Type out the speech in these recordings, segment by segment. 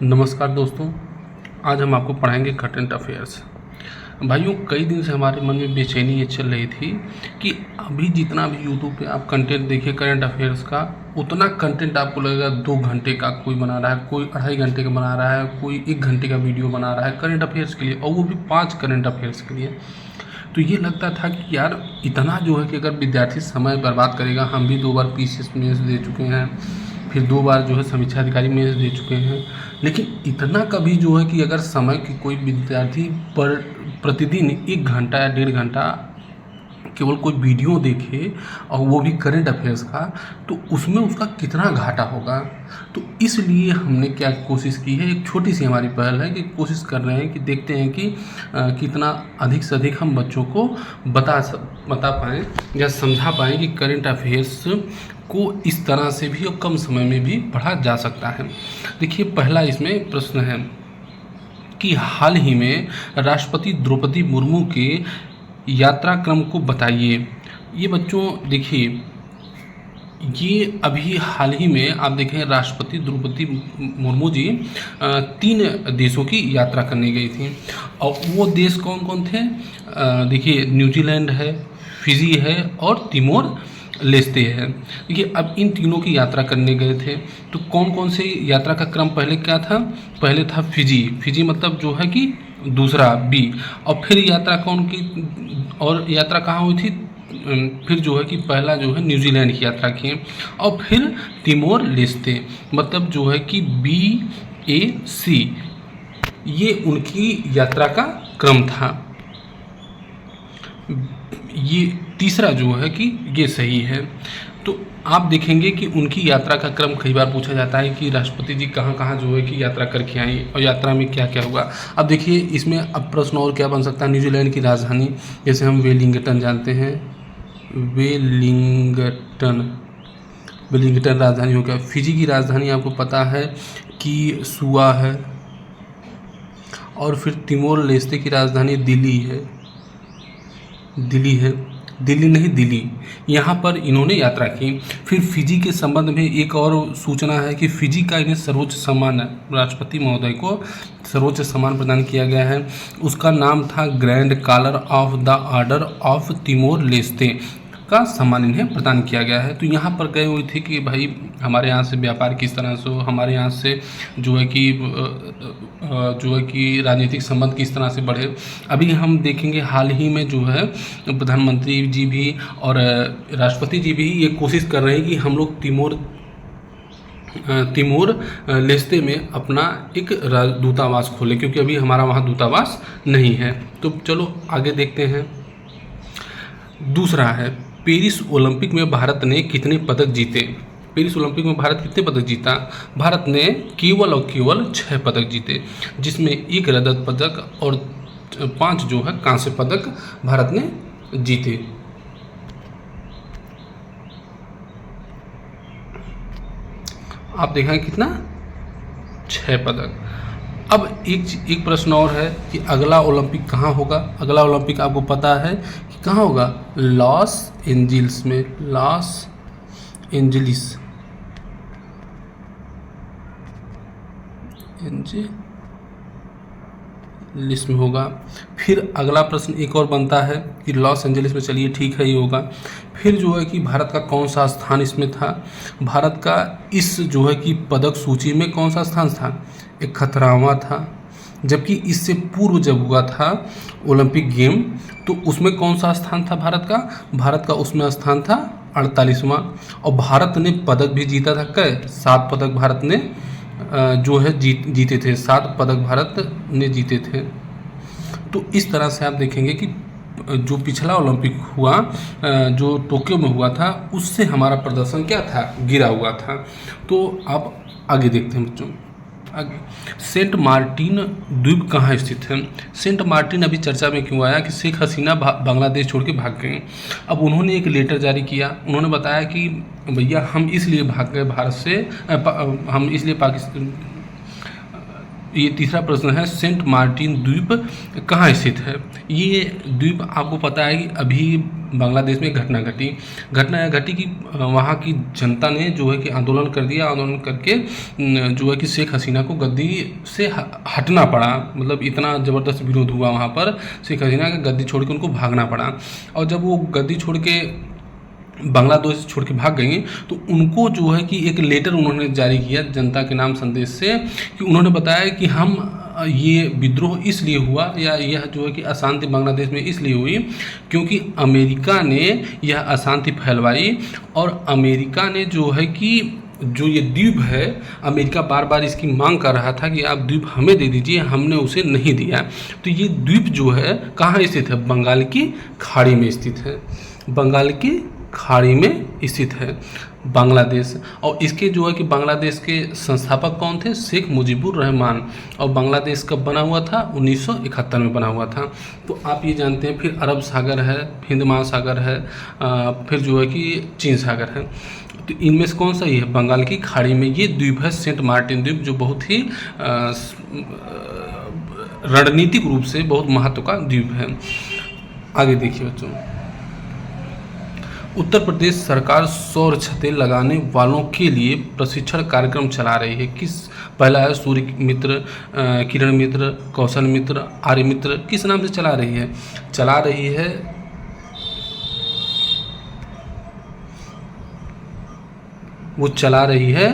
नमस्कार दोस्तों, आज हम आपको पढ़ाएंगे करंट अफेयर्स। भाइयों, कई दिन से हमारे मन में बेचैनी ये चल रही थी कि अभी जितना भी यूट्यूब पे आप कंटेंट देखिए करंट अफेयर्स का, उतना कंटेंट आपको लगेगा 2 घंटे का कोई बना रहा है, कोई 2.5 घंटे का बना रहा है, कोई 1 घंटे का वीडियो बना रहा है करंट अफेयर्स के लिए, और वो भी 5 करंट अफेयर्स के लिए। तो ये लगता था कि यार इतना जो है कि अगर विद्यार्थी समय बर्बाद करेगा। हम भी 2 बार पीसीएस मेंस दे चुके हैं, फिर 2 बार जो है समीक्षा अधिकारी मेंस दे चुके हैं, लेकिन इतना कभी जो है कि अगर समय की कोई विद्यार्थी पर प्रतिदिन 1 घंटा या 1.5 घंटा केवल कोई वीडियो देखे और वो भी करंट अफेयर्स का, तो उसमें उसका कितना घाटा होगा। तो इसलिए हमने क्या कोशिश की है, एक छोटी सी हमारी पहल है कि कोशिश कर रहे हैं कि देखते हैं कि कितना अधिक से अधिक हम बच्चों को बता पाएँ या समझा पाएँ कि करंट अफेयर्स को इस तरह से भी और कम समय में भी पढ़ा जा सकता है। देखिए, पहला इसमें प्रश्न है कि हाल ही में राष्ट्रपति द्रौपदी मुर्मू के यात्रा क्रम को बताइए। ये बच्चों देखिए, ये अभी हाल ही में आप देखें राष्ट्रपति द्रौपदी मुर्मू जी 3 देशों की यात्रा करने गई थी, और वो देश कौन कौन थे? देखिए, न्यूजीलैंड है, फिजी है और तिमोर लेस्ते है। देखिए, अब इन तीनों की यात्रा करने गए थे, तो कौन कौन से यात्रा का क्रम पहले क्या था? पहले था फिजी मतलब जो है कि दूसरा बी, और फिर यात्रा कौन की, और यात्रा कहाँ हुई थी? फिर जो है कि पहला जो है न्यूजीलैंड की यात्रा की, और फिर तिमोर लेस्ते मतलब जो है कि BAC, ये उनकी यात्रा का क्रम था। ये तीसरा जो है कि ये सही है। तो आप देखेंगे कि उनकी यात्रा का क्रम कई बार पूछा जाता है कि राष्ट्रपति जी कहाँ कहाँ जो है कि यात्रा करके आई और यात्रा में क्या क्या हुआ। अब देखिए, इसमें अब प्रश्न और क्या बन सकता है? न्यूजीलैंड की राजधानी, जैसे हम वेलिंगटन जानते हैं, वेलिंगटन राजधानी हो गया। फिजी की राजधानी आपको पता है कि सुआ है, और फिर तिमोर लेस्ते की राजधानी दिल्ली, यहाँ पर इन्होंने यात्रा की। फिर फिजी के संबंध में एक और सूचना है कि फिजी का इन्हें सर्वोच्च सम्मान, राष्ट्रपति महोदय को सर्वोच्च सम्मान प्रदान किया गया है। उसका नाम था grand collar of the order of Timor Leste का सम्मान इन्हें प्रदान किया गया है। तो यहाँ पर गए हुए थे कि भाई हमारे यहाँ से व्यापार किस तरह से हो, हमारे यहाँ से जो है कि राजनीतिक संबंध किस तरह से बढ़े। अभी हम देखेंगे हाल ही में जो है प्रधानमंत्री जी भी और राष्ट्रपति जी भी ये कोशिश कर रहे हैं कि हम लोग तिमोर लेस्ते में अपना एक दूतावास खोलें, क्योंकि अभी हमारा वहाँ दूतावास नहीं है। तो चलो आगे देखते हैं। दूसरा है, पेरिस ओलंपिक में भारत ने कितने पदक जीते? पेरिस ओलंपिक में भारत कितने पदक जीता? भारत ने केवल और केवल 6 पदक जीते, जिसमें 1 रजत पदक और 5 जो है कांस्य पदक भारत ने जीते। आप देखें कितना, 6 पदक। अब एक प्रश्न और है कि अगला ओलंपिक कहाँ होगा? अगला ओलंपिक आपको पता है कि कहाँ होगा? लॉस एंजिल्स में, लॉस एंजिलिस में होगा। फिर अगला प्रश्न एक और बनता है कि लॉस एंजलिस में, चलिए ठीक है ये होगा। फिर जो है कि भारत का कौन सा स्थान इसमें था? भारत का इस जो है कि पदक सूची में कौन सा स्थान था? 71वां था। जबकि इससे पूर्व जब हुआ था ओलंपिक गेम, तो उसमें कौन सा स्थान था भारत का? भारत का उसमें स्थान था 48वां। और भारत ने पदक भी जीता था, कै 7 पदक भारत ने जो है जीते थे, 7 पदक भारत ने जीते थे। तो इस तरह से आप देखेंगे कि जो पिछला ओलंपिक हुआ, जो टोक्यो में हुआ था, उससे हमारा प्रदर्शन क्या था? गिरा हुआ था। तो आप आगे देखते हैं बच्चों। आगे, सेंट मार्टिन द्वीप कहाँ स्थित है? सेंट मार्टिन अभी चर्चा में क्यों आया कि शेख हसीना बांग्लादेश छोड़ के भाग गए। अब उन्होंने एक लेटर जारी किया, उन्होंने बताया कि भैया हम इसलिए भाग गए भारत से, हम इसलिए ये तीसरा प्रश्न है, सेंट मार्टिन द्वीप कहाँ स्थित है? ये द्वीप आपको पता है कि अभी बांग्लादेश में घटना घटी कि वहाँ की जनता ने जो है कि आंदोलन कर दिया। आंदोलन करके जो है कि शेख हसीना को गद्दी से हटना पड़ा। मतलब इतना ज़बरदस्त विरोध हुआ वहाँ पर, शेख हसीना का गद्दी छोड़ के उनको भागना पड़ा। और जब वो गद्दी छोड़ के बांग्लादेश छोड़ के भाग गई तो उनको जो है कि एक लेटर उन्होंने जारी किया जनता के नाम संदेश से, कि उन्होंने बताया कि हम ये विद्रोह इसलिए हुआ या यह जो है कि अशांति बांग्लादेश में इसलिए हुई क्योंकि अमेरिका ने यह अशांति फैलवाई। और अमेरिका ने जो है कि जो ये द्वीप है, अमेरिका बार बार इसकी मांग कर रहा था कि आप द्वीप हमें दे दीजिए, हमने उसे नहीं दिया। तो ये द्वीप जो है कहाँ स्थित है? बंगाल की खाड़ी में स्थित है। बंगाल की खाड़ी में स्थित है बांग्लादेश। और इसके जो है कि बांग्लादेश के संस्थापक कौन थे? शेख मुजीबुर रहमान। और बांग्लादेश कब बना हुआ था? 1971 में बना हुआ था। तो आप ये जानते हैं। फिर अरब सागर है, हिंद महासागर है, फिर जो है कि चीन सागर है। तो इनमें से कौन सा ही है? बंगाल की खाड़ी में ये द्वीप है, सेंट मार्टिन द्वीप, जो बहुत ही रणनीतिक रूप से बहुत महत्व का द्वीप है। आगे देखिए बच्चों, उत्तर प्रदेश सरकार सौर छतें लगाने वालों के लिए प्रशिक्षण कार्यक्रम चला रही है। किस? पहला है सूर्य मित्र, किरण मित्र, कौशल मित्र, आर्य मित्र। किस नाम से चला रही है? चला रही है वो चला रही है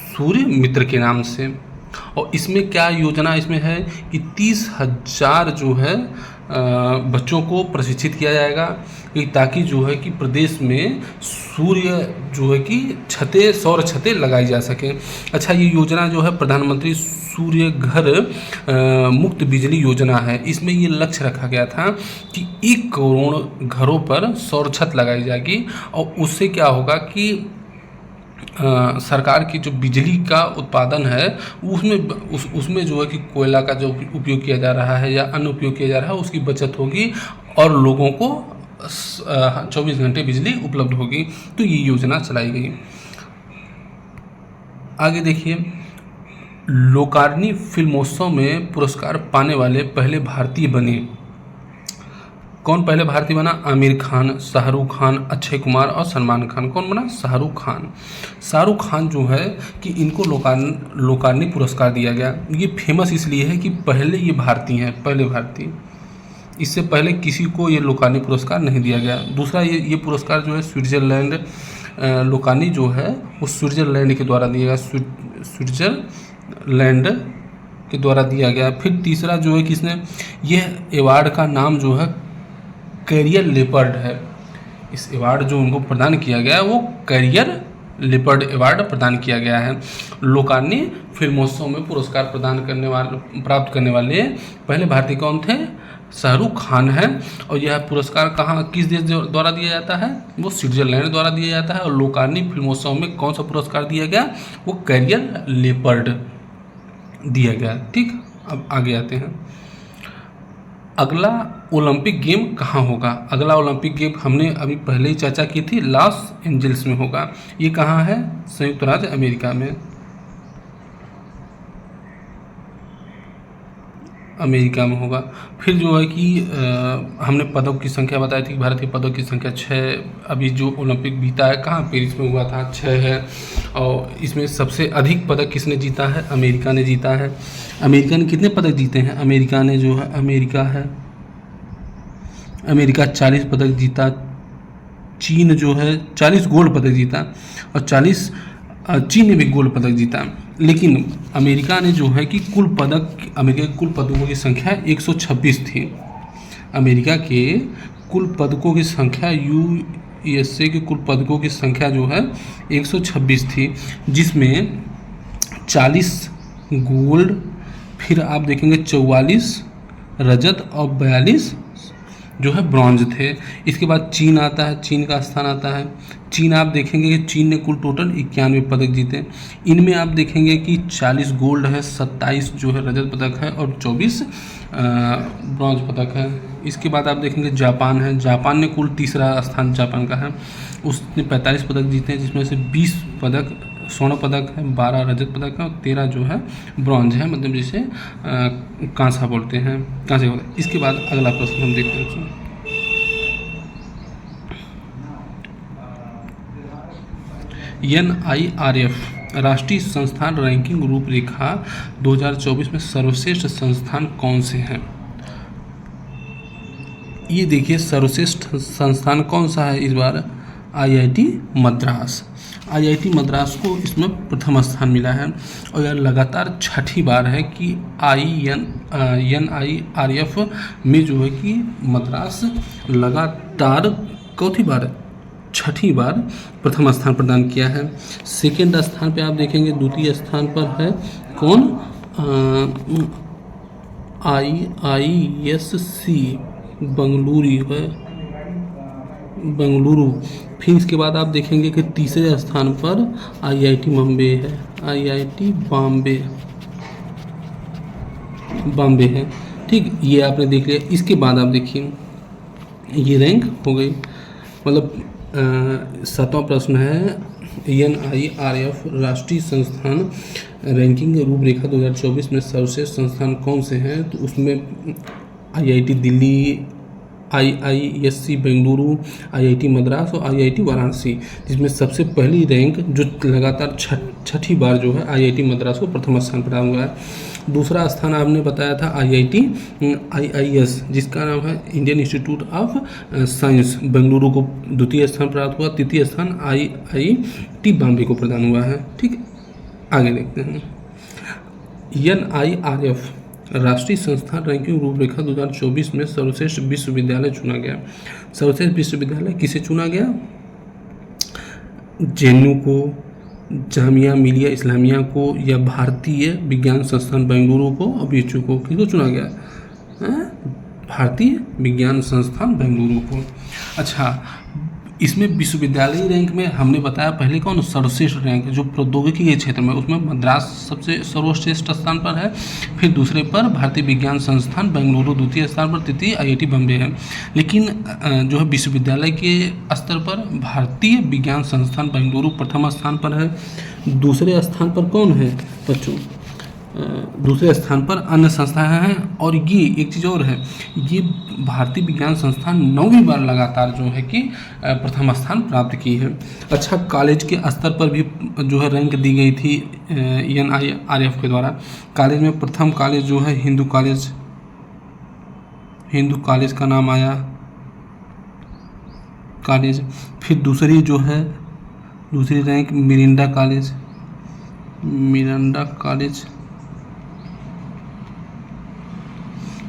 सूर्य मित्र के नाम से। और इसमें क्या योजना इसमें है कि 30,000 जो है बच्चों को प्रशिक्षित किया जाएगा, ताकि जो है कि प्रदेश में सूर्य जो है कि छतें, सौर छतें लगाई जा सकें। अच्छा, ये योजना जो है प्रधानमंत्री सूर्य घर मुक्त बिजली योजना है। इसमें ये लक्ष्य रखा गया था कि 1 करोड़ घरों पर सौर छत लगाई जाएगी। और उससे क्या होगा कि सरकार की जो बिजली का उत्पादन है उसमें जो है कि कोयला का जो उपयोग किया जा रहा है या अन्य उपयोग किया जा रहा है उसकी बचत होगी और लोगों को 24 घंटे बिजली उपलब्ध होगी। तो ये योजना चलाई गई। आगे देखिए, लोकार्नी फिल्मोत्सव में पुरस्कार पाने वाले पहले भारतीय बने। कौन पहले भारतीय बना? आमिर खान, शाहरुख खान, अक्षय कुमार और सलमान खान। कौन बना? शाहरुख खान। शाहरुख खान जो है कि इनको लोकार्नी पुरस्कार दिया गया। ये फेमस इसलिए है कि पहले ये भारतीय हैं, पहले भारतीय। इससे पहले किसी को ये लोकार्नी पुरस्कार नहीं दिया गया। दूसरा, ये पुरस्कार जो है स्विट्ज़रलैंड, लोकार्नी जो है वो स्विट्ज़रलैंड के द्वारा दिया गया, स्विट्ज़रलैंड के द्वारा दिया गया। फिर तीसरा जो है किसने, यह अवार्ड का नाम जो है कैरियर लेपर्ड है। इस अवार्ड जो उनको प्रदान किया गया है वो कैरियर लेपर्ड अवार्ड प्रदान किया गया है। लोकार्नी फिल्मोत्सव में पुरस्कार प्राप्त करने वाले पहले भारतीय कौन थे? शाहरुख खान हैं। और यह पुरस्कार कहाँ, किस देश द्वारा दिया जाता है? वो स्विट्ज़रलैंड द्वारा दिया जाता है। और लोकार्नी फिल्मोत्सव में कौन सा पुरस्कार दिया गया? वो कैरियर लेपर्ड दिया गया। ठीक, अब आगे आते हैं। अगला ओलंपिक गेम कहाँ होगा? अगला ओलंपिक गेम हमने अभी पहले ही चर्चा की थी, लॉस एंजल्स में होगा। ये कहाँ है? संयुक्त राज्य अमेरिका में, अमेरिका में होगा। फिर जो है कि हमने पदक की संख्या बताई थी, भारत के पदक की संख्या 6। अभी जो ओलंपिक बीता है कहाँ, पेरिस में हुआ था, 6 है। और इसमें सबसे अधिक पदक किसने जीता है? अमेरिका ने जीता है। अमेरिका ने कितने पदक जीते हैं? अमेरिका ने जो है अमेरिका 40 पदक जीता। चीन जो है 40 गोल्ड पदक जीता और 40 चीन ने भी गोल्ड पदक जीता। लेकिन अमेरिका ने जो है कि अमेरिका के कुल पदकों की संख्या 126 थी। अमेरिका के कुल पदकों की संख्या, यूएसए के कुल पदकों की संख्या जो है 126 थी, जिसमें 40 गोल्ड, फिर आप देखेंगे 44 रजत और 42 जो है ब्रॉन्ज थे। इसके बाद चीन आता है, चीन का स्थान आता है। चीन आप देखेंगे कि चीन ने कुल टोटल 91 पदक जीते। इनमें आप देखेंगे कि 40 गोल्ड है, 27 जो है रजत पदक है और 24 ब्रॉन्ज पदक है। इसके बाद आप देखेंगे जापान है। जापान ने कुल तीसरा स्थान जापान का है, उसने 45 पदक जीते हैं, जिसमें से 20 पदक स्वर्ण पदक है, 12 रजत पदक है और 13 जो है ब्रॉन्ज है, मतलब जिसे कांसा बोलते हैं, कांसे बोलते हैं। इसके बाद अगला प्रश्न हम देखते हैं। NIRF राष्ट्रीय संस्थान रैंकिंग रूपरेखा 2024 में सर्वश्रेष्ठ संस्थान कौन से हैं? ये देखिए सर्वश्रेष्ठ संस्थान कौन सा है इस बार? IIT मद्रास। IIT मद्रास को इसमें प्रथम स्थान मिला है और यह लगातार छठी बार है कि NIRF में जो है कि मद्रास लगातार चौथी बार, छठी बार प्रथम स्थान प्रदान किया है। सेकेंड स्थान पे आप देखेंगे, द्वितीय स्थान पर है कौन? IISC बेंगलुरु है, बेंगलुरु। फिर इसके बाद आप देखेंगे कि तीसरे स्थान पर IIT बॉम्बे है, IIT बॉम्बे है। ठीक, ये आपने देख लिया। इसके बाद आप देखिए ये रैंक हो गई, मतलब 7वां प्रश्न है NIRF राष्ट्रीय संस्थान रैंकिंग रूपरेखा 2024 में सर्वश्रेष्ठ संस्थान कौन से हैं? तो उसमें IIT Delhi, IISC Bengaluru, IIT Madras और IIT वाराणसी, जिसमें सबसे पहली रैंक जो लगातार छठी बार जो है IIT मद्रास को प्रथम स्थान प्रदान हुआ है। दूसरा स्थान आपने बताया था IIS जिसका नाम है Indian institute of science Bengaluru को द्वितीय स्थान प्राप्त हुआ। तृतीय स्थान IIT बॉम्बे को प्रदान हुआ है। ठीक, आगे देखते हैं। NIRF राष्ट्रीय संस्थान रैंकिंग रूपरेखा 2024 में सर्वश्रेष्ठ विश्वविद्यालय चुना गया। सर्वश्रेष्ठ विश्वविद्यालय किसे चुना गया? JNU को, जामिया मिलिया इस्लामिया को, या भारतीय विज्ञान संस्थान बेंगलुरु को और BHU को? किसको चुना गया? भारतीय विज्ञान संस्थान बेंगलुरु को। अच्छा, इसमें विश्वविद्यालय रैंक में हमने बताया पहले कौन? सर्वश्रेष्ठ रैंक जो प्रौद्योगिकी के क्षेत्र में, उसमें मद्रास सबसे सर्वश्रेष्ठ स्थान पर है, फिर दूसरे पर भारतीय विज्ञान संस्थान बेंगलुरु, द्वितीय स्थान पर तृतीय IIT बॉम्बे है। लेकिन जो है विश्वविद्यालय के स्तर पर भारतीय विज्ञान संस्थान बेंगलुरु प्रथम स्थान पर है। दूसरे स्थान पर कौन है बच्चों? दूसरे स्थान पर अन्य संस्थाएं हैं। और ये एक चीज़ और है, ये भारतीय विज्ञान संस्थान 9वीं बार लगातार जो है कि प्रथम स्थान प्राप्त की है। अच्छा, कॉलेज के स्तर पर भी जो है रैंक दी गई थी NIRF के द्वारा। कॉलेज में प्रथम कॉलेज जो है हिंदू कॉलेज का नाम आया कॉलेज। फिर दूसरी जो है दूसरी रैंक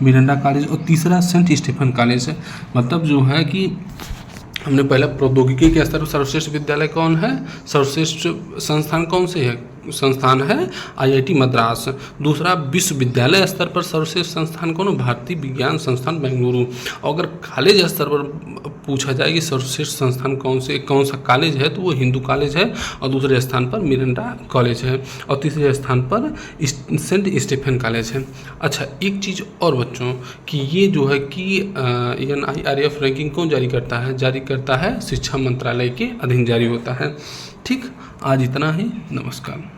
मिरांडा कॉलेज और तीसरा सेंट स्टीफन कॉलेज है। मतलब जो है कि हमने पहला प्रौद्योगिकी के स्तर पर सर्वश्रेष्ठ विद्यालय कौन है, सर्वश्रेष्ठ संस्थान कौन से है? संस्थान है IIT मद्रास। दूसरा विश्वविद्यालय स्तर पर सर्वश्रेष्ठ संस्थान कौन? भारतीय विज्ञान संस्थान बेंगलुरु। और अगर कॉलेज स्तर पर पूछा जाए कि सर्वश्रेष्ठ संस्थान कौन सा कॉलेज है, तो वो हिंदू कॉलेज है और दूसरे स्थान पर मिरांडा कॉलेज है और तीसरे स्थान पर सेंट स्टीफन कॉलेज है। अच्छा, एक चीज़ और बच्चों कि ये जो है कि NIRF रैंकिंग कौन जारी करता है? जारी करता है शिक्षा मंत्रालय के अधीन जारी होता है। ठीक, आज इतना ही, नमस्कार।